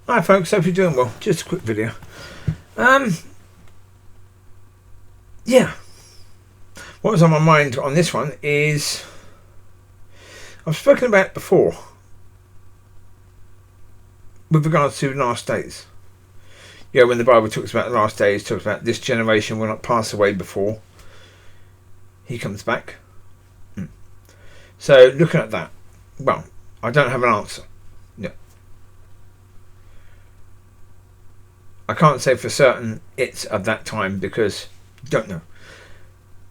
Hi folks, hope you're doing well. Just a quick video. Yeah. What was on my mind on this one is, I've spoken about it before with regards to last days. Yeah, when the Bible talks about the last days, talks about this generation will not pass away before he comes back. So looking at that, well, I don't have an answer. No. I can't say for certain it's at that time because don't know.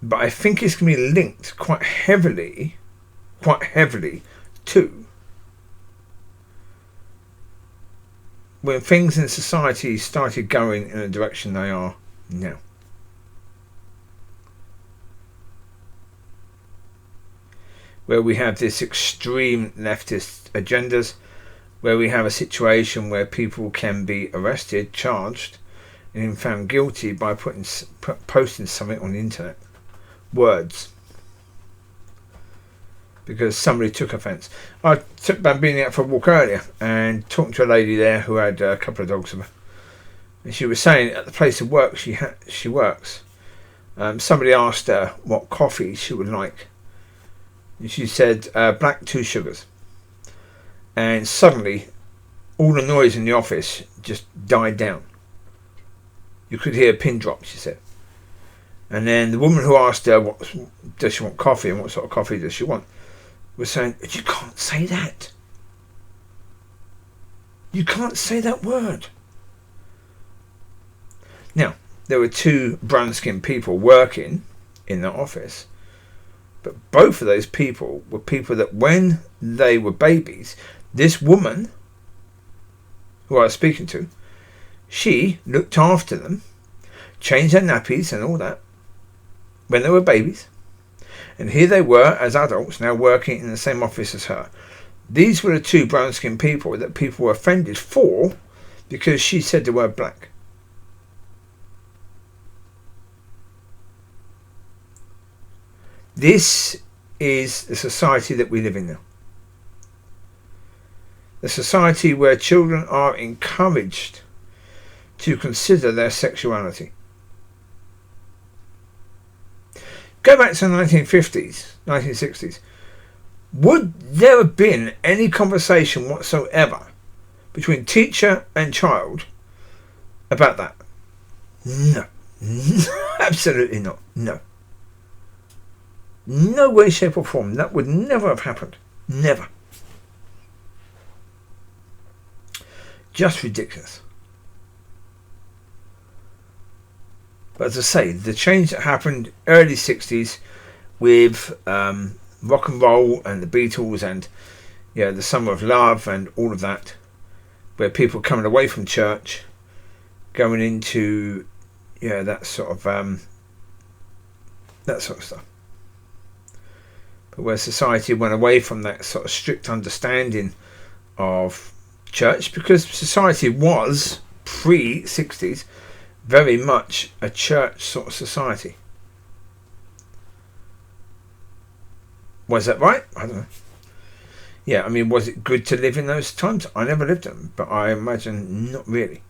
But I think it's going to be linked quite heavily to when things in society started going in the direction they are now. Where we have this extreme leftist agendas, where we have a situation where people can be arrested, charged, and found guilty by posting something on the internet. Words. Because somebody took offence. I took Bambini out for a walk earlier and talked to a lady there who had a couple of dogs with her. And she was saying at the place of work she works, somebody asked her what coffee she would like. And she said, black, 2 sugars. And suddenly, all the noise in the office just died down. You could hear a pin drop, she said. And then the woman who asked her, what does she want coffee and what sort of coffee does she want, was saying, you can't say that. You can't say that word. Now, there were 2 brown-skinned people working in the office. But both of those people were people that when they were babies, this woman who I was speaking to, she looked after them, changed their nappies and all that when they were babies. And here they were as adults now working in the same office as her. These were the 2 brown-skinned people that people were offended for because she said the word black. This is the society that we live in now. The society where children are encouraged to consider their sexuality. Go back to the 1950s, 1960s. Would there have been any conversation whatsoever between teacher and child about that? No. Absolutely not. No. No way, shape or form. That would never have happened. Never. Just ridiculous. But as I say, the change that happened early 60s with rock and roll and the Beatles and the Summer of Love and all of that, where people coming away from church, going into that sort of stuff. But where society went away from that sort of strict understanding of church, because society was pre-60s very much a church sort of society. Was that right? I don't know. Yeah, I mean, was it good to live in those times? I never lived them, but I imagine not really.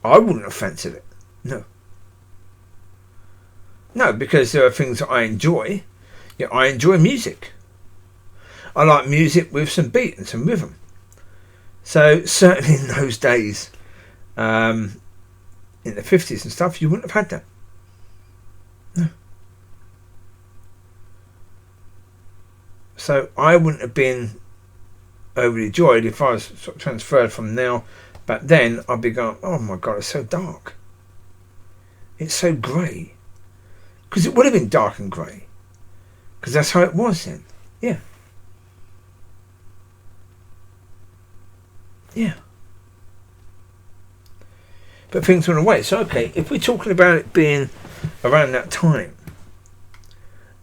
I wouldn't have fancied it. No. No, because there are things that I enjoy. Yeah, I enjoy music. I like music with some beat and some rhythm. So certainly in those days, in the 50s and stuff, you wouldn't have had that. No. So I wouldn't have been overly joyed if I was sort of transferred from now back then. I'd be going, oh my God, it's so dark. It's so grey. Because it would have been dark and grey. Because that's how it was then. Yeah. Yeah. But things went away. So, okay, if we're talking about it being around that time,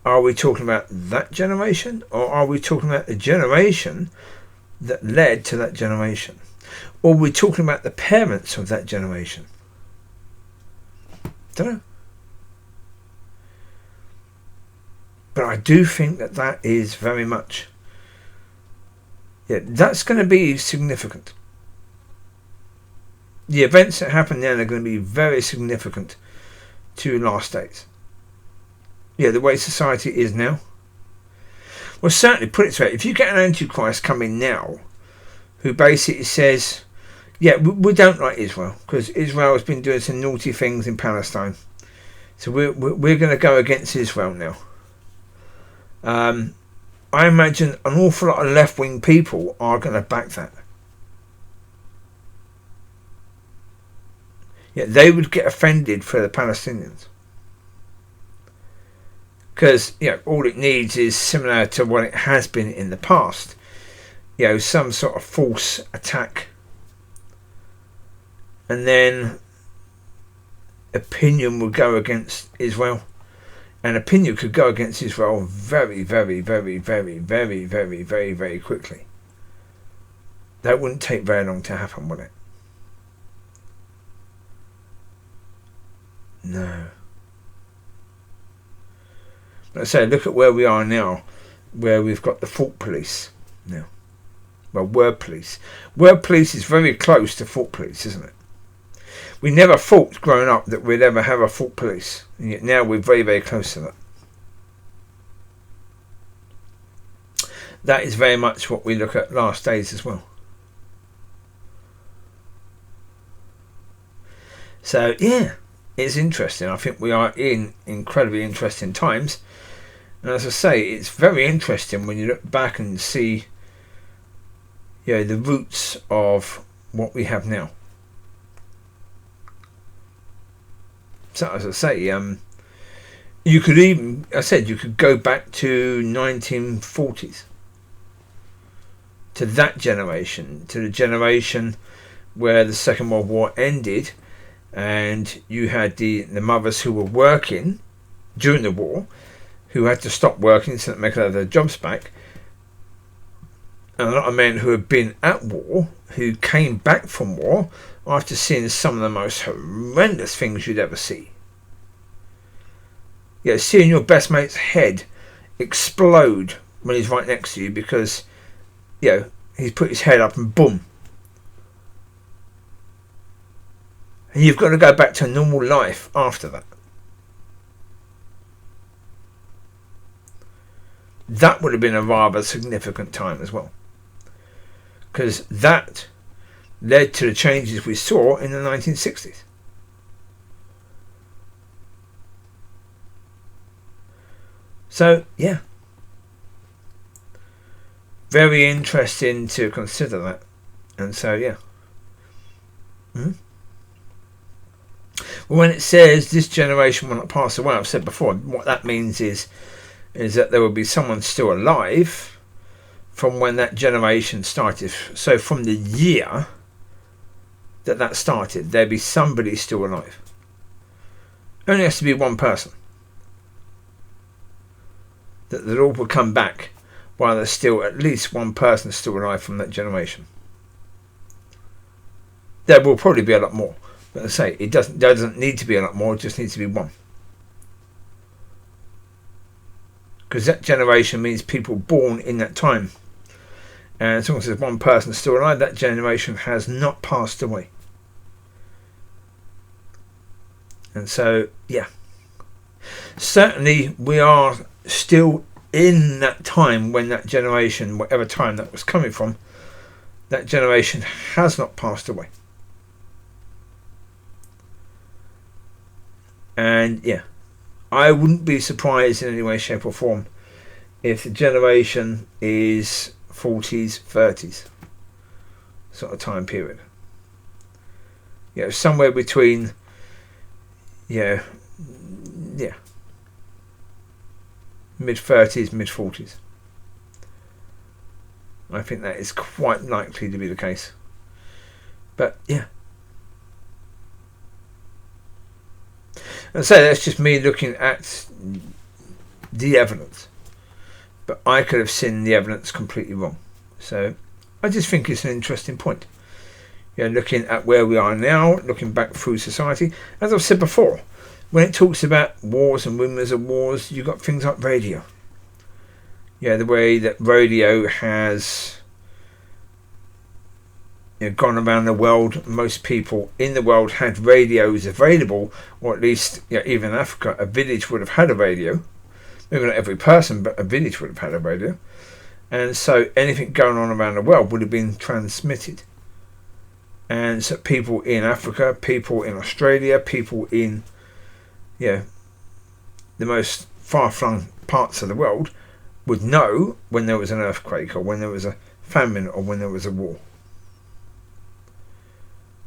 are we talking about that generation? Or are we talking about the generation that led to that generation? Or are we talking about the parents of that generation? Don't know. But I do think that is very much, that's going to be significant. the events that happen then are going to be very significant to last days. Yeah, the way society is now. Well, certainly, put it this way, if you get an Antichrist coming now, who basically says, yeah, we don't like Israel, because Israel has been doing some naughty things in Palestine. So we're going to go against Israel now. I imagine an awful lot of left-wing people are going to back that. Yeah, they would get offended for the Palestinians. Because, all it needs is similar to what it has been in the past. Some sort of false attack. And then opinion will go against Israel. And opinion could go against Israel very, very, very, very, very, very, very, very quickly. That wouldn't take very long to happen, would it? No. But I say, look at where we are now, where we've got the thought police now. Well, word police. Word police is very close to thought police, isn't it? We never thought growing up that we'd ever have a thought police, and yet now we're very, very close to that. That is very much what we look at last days as well. So, yeah, it's interesting. I think we are in incredibly interesting times. And as I say, it's very interesting when you look back and see, the roots of what we have now. So, as I say, you could even, you could go back to 1940s. To that generation, to the generation where the Second World War ended, and you had the mothers who were working during the war, who had to stop working so that make their jobs back, and a lot of men who had been at war, who came back from war after seeing some of the most horrendous things you'd ever see. Seeing your best mate's head explode when he's right next to you because he's put his head up and boom. And you've got to go back to normal life after that. That would have been a rather significant time as well. Because that led to the changes we saw in the 1960s. So, yeah. Very interesting to consider that. And so, yeah. Well, when it says this generation will not pass away, I've said before, what that means is that there will be someone still alive from when that generation started. So from the year that started, there'll be somebody still alive. It only has to be one person. That the Lord will come back while there's still at least one person still alive from that generation. There will probably be a lot more. But I say, it doesn't need to be a lot more, it just needs to be one. Because that generation means people born in that time. And as long as there's one person still alive, that generation has not passed away. And so, yeah. Certainly, we are still in that time when that generation, whatever time that was coming from, that generation has not passed away. And yeah, I wouldn't be surprised in any way, shape or form if the generation is 40s, 30s sort of time period. Somewhere between, mid 30s, mid 40s. I think that is quite likely to be the case. But yeah. And so that's just me looking at the evidence. But I could have seen the evidence completely wrong. So I just think it's an interesting point. Looking at where we are now, looking back through society. As I've said before, when it talks about wars and rumours of wars, you've got things like radio. The way that radio has gone around the world, most people in the world had radios available, or at least even in Africa, a village would have had a radio. Maybe not every person, but a village would have had a radio. And so anything going on around the world would have been transmitted. And so people in Africa, people in Australia, people in the most far-flung parts of the world would know when there was an earthquake, or when there was a famine, or when there was a war.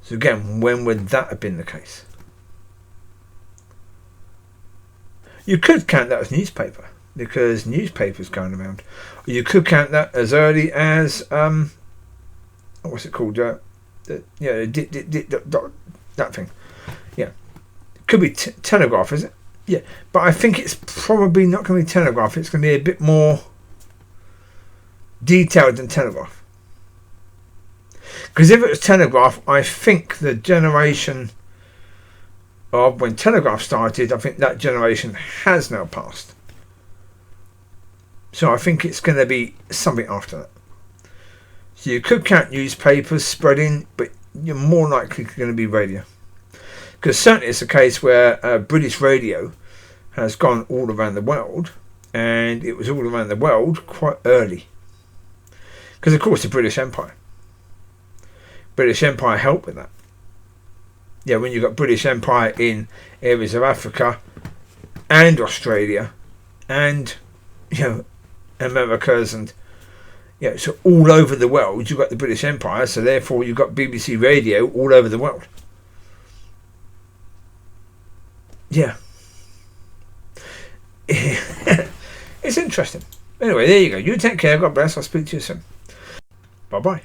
So again, when would that have been the case? You could count that as newspaper, because newspapers going around. Or you could count that as early as what's it called? That thing. Yeah, it could be telegraph, is it? Yeah, but I think it's probably not going to be telegraph. It's going to be a bit more detailed than telegraph. Because if it was telegraph, I think the generation of when telegraph started, I think that generation has now passed. So I think it's going to be something after that. So you could count newspapers spreading, but you're more likely going to be radio. Because certainly it's a case where British radio has gone all around the world, and it was all around the world quite early. Because of course the British Empire helped with that. Yeah, when you've got British Empire in areas of Africa and Australia and Americas, and so all over the world you've got the British Empire, so therefore you've got BBC radio all over the world. Yeah. It's interesting. Anyway, there you go. You take care. God bless. I'll speak to you soon. Bye-bye.